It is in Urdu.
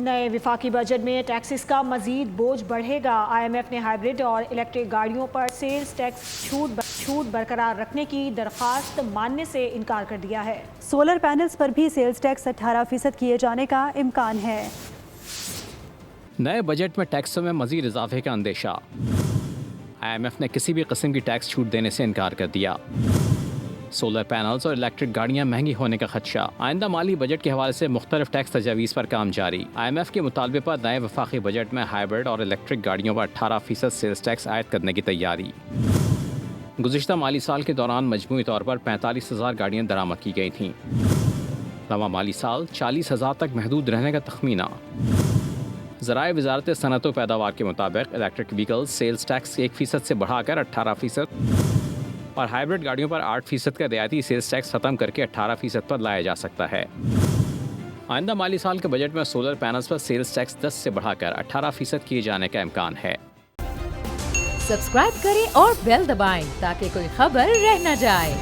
نئے وفاقی بجٹ میں ٹیکسز کا مزید بوجھ بڑھے گا۔ IMF نے ہائیبرڈ اور الیکٹرک گاڑیوں پر سیلز ٹیکس چھوٹ برقرار رکھنے کی درخواست ماننے سے انکار کر دیا ہے۔ سولر پینلز پر بھی سیلز ٹیکس 18% کیے جانے کا امکان ہے۔ نئے بجٹ میں ٹیکسوں میں مزید اضافے کا اندیشہ۔ IMF نے کسی بھی قسم کی ٹیکس چھوٹ دینے سے انکار کر دیا۔ سولر پینلز اور الیکٹرک گاڑیاں مہنگی ہونے کا خدشہ۔ آئندہ مالی بجٹ کے حوالے سے مختلف ٹیکس تجاویز پر کام جاری۔ IMF کے مطالبے پر نئے وفاقی بجٹ میں ہائیبرڈ اور الیکٹرک گاڑیوں پر 18% سیلز ٹیکس عائد کرنے کی تیاری۔ گزشتہ مالی سال کے دوران مجموعی طور پر 45,000 گاڑیاں درآمد کی گئی تھیں۔ رواں مالی سال 40,000 تک محدود رہنے کا تخمینہ۔ ذرائع وزارت صنعت و پیداوار کے مطابق الیکٹرک وہیکل سیلز ٹیکس 1% سے بڑھا کر 18% اور ہائیبرڈ گاڑیوں پر 8% کا رعایتی سیلز ٹیکس ختم کر کے 18% پر لایا جا سکتا ہے۔ آئندہ مالی سال کے بجٹ میں سولر پینلز پر سیلز ٹیکس 10 سے بڑھا کر 18% کیے جانے کا امکان ہے۔ سبسکرائب کریں اور بیل دبائیں تاکہ کوئی خبر رہ نہ جائے۔